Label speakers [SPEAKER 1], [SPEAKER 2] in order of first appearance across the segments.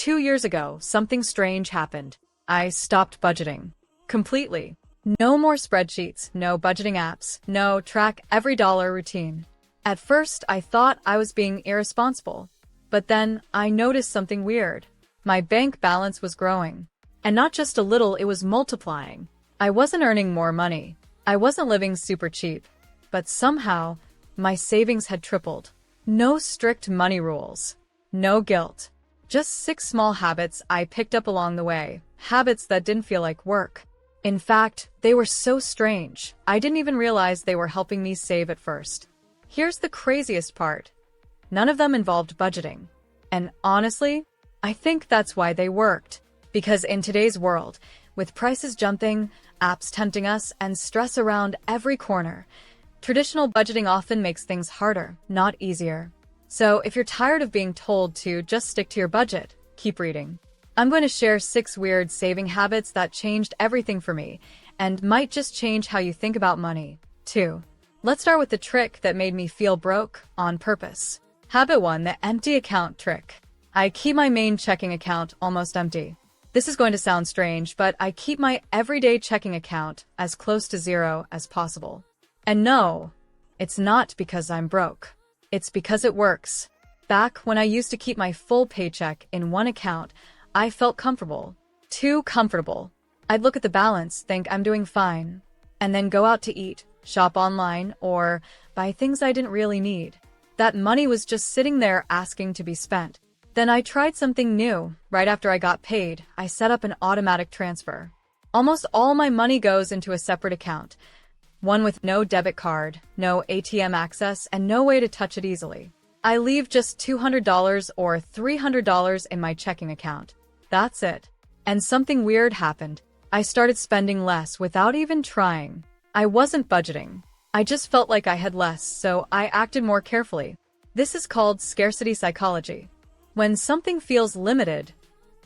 [SPEAKER 1] 2 years ago, something strange happened. I stopped budgeting. Completely. No more spreadsheets, no budgeting apps, no track every dollar routine. At first, I thought I was being irresponsible. But then, I noticed something weird. My bank balance was growing. And not just a little, it was multiplying. I wasn't earning more money. I wasn't living super cheap. But somehow, my savings had tripled. No strict money rules. No guilt. Just 6 small habits I picked up along the way. Habits that didn't feel like work. In fact, they were so strange, I didn't even realize they were helping me save at first. Here's the craziest part. None of them involved budgeting. And honestly, I think that's why they worked. Because in today's world, with prices jumping, apps tempting us, and stress around every corner, traditional budgeting often makes things harder, not easier. So if you're tired of being told to just stick to your budget, keep reading. I'm going to share 6 weird saving habits that changed everything for me and might just change how you think about money, too. Let's start with the trick that made me feel broke on purpose. Habit 1, the empty account trick. I keep my main checking account almost empty. This is going to sound strange, but I keep my everyday checking account as close to zero as possible. And no, it's not because I'm broke. It's because it works. Back when I used to keep my full paycheck in one account, I felt comfortable. Too comfortable. I'd look at the balance, think I'm doing fine, and then go out to eat, shop online, or buy things I didn't really need. That money was just sitting there asking to be spent. Then I tried something new. Right after I got paid, I set up an automatic transfer. Almost all my money goes into a separate account. One with no debit card, no ATM access, and no way to touch it easily. I leave just $200 or $300 in my checking account. That's it. And something weird happened. I started spending less without even trying. I wasn't budgeting. I just felt like I had less, so I acted more carefully. This is called scarcity psychology. When something feels limited,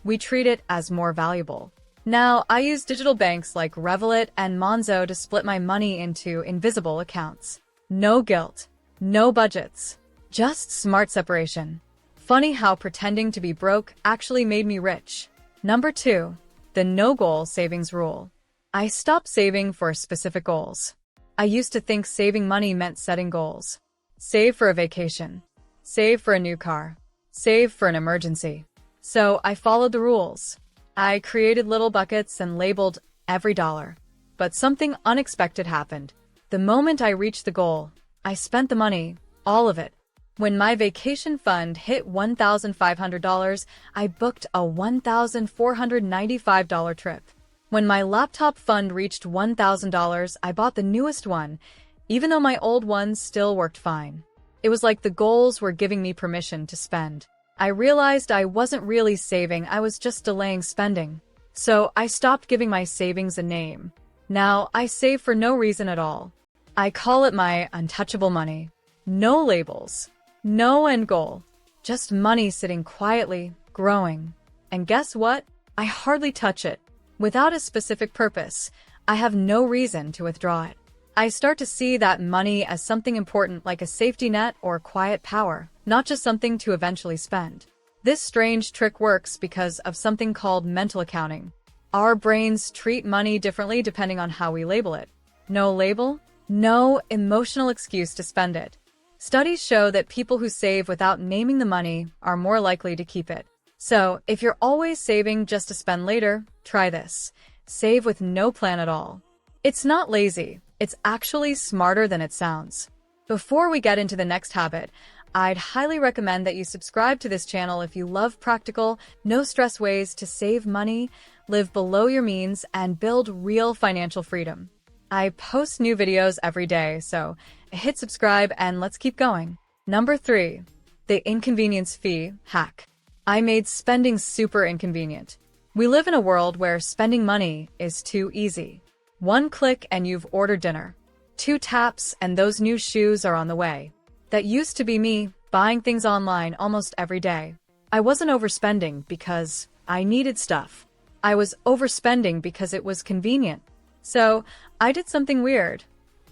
[SPEAKER 1] we treat it as more valuable. Now, I use digital banks like Revolut and Monzo to split my money into invisible accounts. No guilt. No budgets. Just smart separation. Funny how pretending to be broke actually made me rich. Number 2, the no-goal savings rule. I stopped saving for specific goals. I used to think saving money meant setting goals. Save for a vacation. Save for a new car. Save for an emergency. So I followed the rules. I created little buckets and labeled every dollar. But something unexpected happened. The moment I reached the goal, I spent the money, all of it. When my vacation fund hit $1,500, I booked a $1,495 trip. When my laptop fund reached $1,000, I bought the newest one, even though my old ones still worked fine. It was like the goals were giving me permission to spend. I realized I wasn't really saving, I was just delaying spending. So I stopped giving my savings a name. Now I save for no reason at all. I call it my untouchable money. No labels. No end goal. Just money sitting quietly, growing. And guess what? I hardly touch it. Without a specific purpose, I have no reason to withdraw it. I start to see that money as something important like a safety net or quiet power, not just something to eventually spend. This strange trick works because of something called mental accounting. Our brains treat money differently depending on how we label it. No label? No emotional excuse to spend it. Studies show that people who save without naming the money are more likely to keep it. So, if you're always saving just to spend later, try this. Save with no plan at all. It's not lazy. It's actually smarter than it sounds. Before we get into the next habit, I'd highly recommend that you subscribe to this channel if you love practical, no-stress ways to save money, live below your means, and build real financial freedom. I post new videos every day, so hit subscribe and let's keep going. Number 3, the inconvenience fee hack. I made spending super inconvenient. We live in a world where spending money is too easy. 1 click and you've ordered dinner. 2 taps and those new shoes are on the way. That used to be me, buying things online almost every day. I wasn't overspending because I needed stuff. I was overspending because it was convenient. So, I did something weird.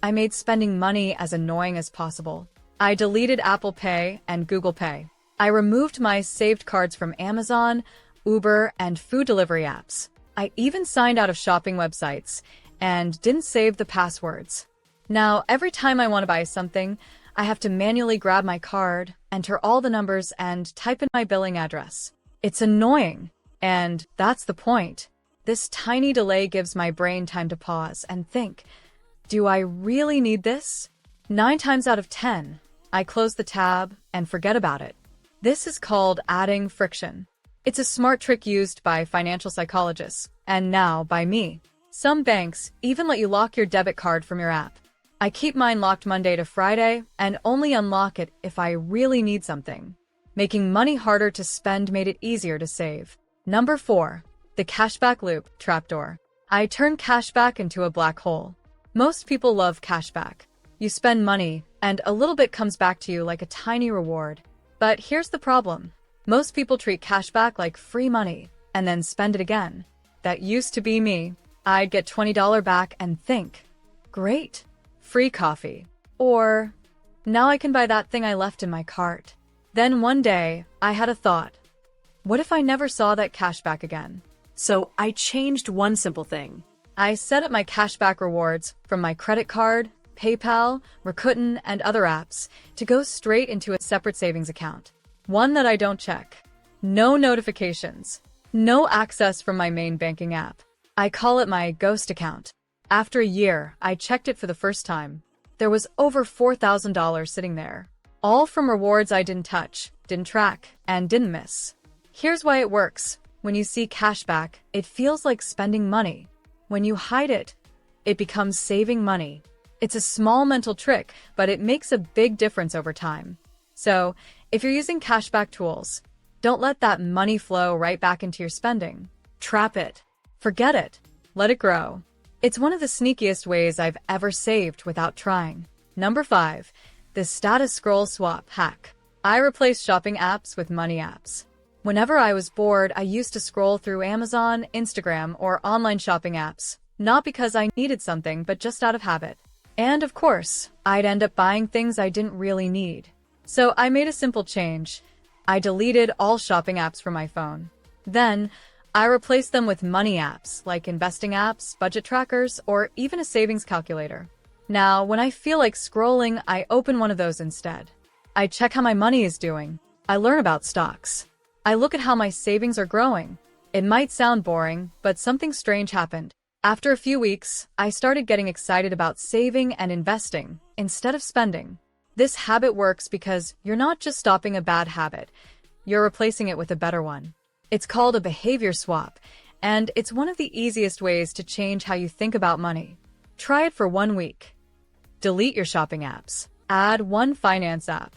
[SPEAKER 1] I made spending money as annoying as possible. I deleted Apple Pay and Google Pay. I removed my saved cards from Amazon, Uber, and food delivery apps. I even signed out of shopping websites and didn't save the passwords. Now, every time I want to buy something, I have to manually grab my card, enter all the numbers, and type in my billing address. It's annoying, and that's the point. This tiny delay gives my brain time to pause and think, do I really need this? 9 times out of 10, I close the tab and forget about it. This is called adding friction. It's a smart trick used by financial psychologists, and now by me. Some banks even let you lock your debit card from your app. I keep mine locked Monday to Friday and only unlock it if I really need something. Making money harder to spend made it easier to save. Number 4. The cashback loop trapdoor. I turn cashback into a black hole. Most people love cashback. You spend money, and a little bit comes back to you like a tiny reward. But here's the problem. Most people treat cashback like free money, and then spend it again. That used to be me. I'd get $20 back and think, great, free coffee. Or, now I can buy that thing I left in my cart. Then one day, I had a thought. What if I never saw that cashback again? So I changed one simple thing. I set up my cashback rewards from my credit card, PayPal, Rakuten, and other apps to go straight into a separate savings account. One that I don't check. No notifications. No access from my main banking app. I call it my ghost account. After a year, I checked it for the first time. There was over $4,000 sitting there. All from rewards I didn't touch, didn't track, and didn't miss. Here's why it works. When you see cashback, it feels like spending money. When you hide it, it becomes saving money. It's a small mental trick, but it makes a big difference over time. So, if you're using cashback tools, don't let that money flow right back into your spending. Trap it. Forget it. Let it grow. It's one of the sneakiest ways I've ever saved without trying. Number 5. The status scroll swap hack. I replaced shopping apps with money apps. Whenever I was bored, I used to scroll through Amazon, Instagram, or online shopping apps, not because I needed something, but just out of habit. And of course, I'd end up buying things I didn't really need. So I made a simple change. I deleted all shopping apps from my phone. Then, I replaced them with money apps like investing apps, budget trackers, or even a savings calculator. Now, when I feel like scrolling, I open one of those instead. I check how my money is doing. I learn about stocks. I look at how my savings are growing. It might sound boring, but something strange happened. After a few weeks, I started getting excited about saving and investing instead of spending. This habit works because you're not just stopping a bad habit, you're replacing it with a better one. It's called a behavior swap, and it's one of the easiest ways to change how you think about money. Try it for 1 week. Delete your shopping apps. Add one finance app.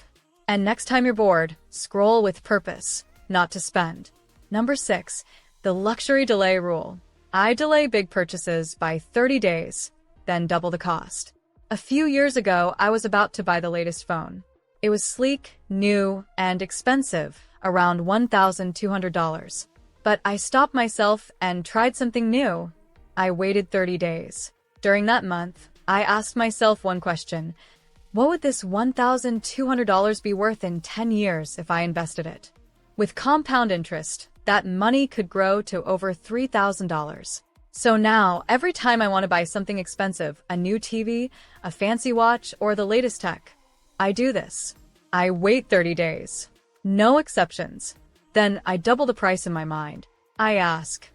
[SPEAKER 1] And next time you're bored, scroll with purpose, not to spend. Number 6. The luxury delay rule. I delay big purchases by 30 days, then double the cost. A few years ago, I was about to buy the latest phone. It was sleek, new, and expensive, around $1,200. But I stopped myself and tried something new. I waited 30 days. During that month, I asked myself one question. What would this $1,200 be worth in 10 years if I invested it? With compound interest, that money could grow to over $3,000. So now, every time I want to buy something expensive, a new TV, a fancy watch, or the latest tech, I do this. I wait 30 days. No exceptions. Then I double the price in my mind. I ask,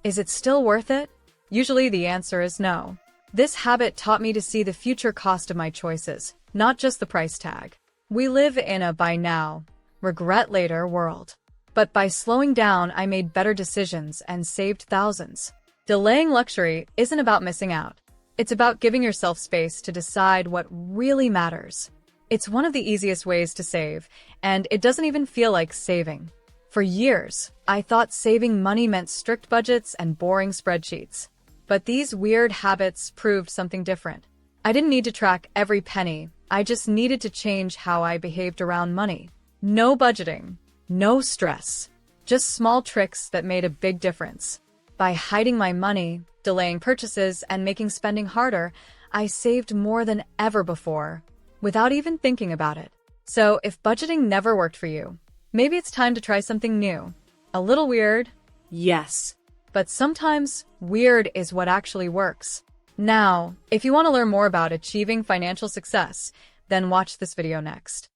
[SPEAKER 1] is it still worth it? Usually the answer is no. This habit taught me to see the future cost of my choices, not just the price tag. We live in a buy now, regret later world. But by slowing down, I made better decisions and saved thousands. Delaying luxury isn't about missing out. It's about giving yourself space to decide what really matters. It's one of the easiest ways to save, and it doesn't even feel like saving. For years, I thought saving money meant strict budgets and boring spreadsheets. But these weird habits proved something different. I didn't need to track every penny. I just needed to change how I behaved around money. No budgeting. No stress. Just small tricks that made a big difference. By hiding my money, delaying purchases, and making spending harder, I saved more than ever before, without even thinking about it. So if budgeting never worked for you, maybe it's time to try something new. A little weird,
[SPEAKER 2] Yes.
[SPEAKER 1] But sometimes weird is what actually works. Now, if you want to learn more about achieving financial success, then watch this video next.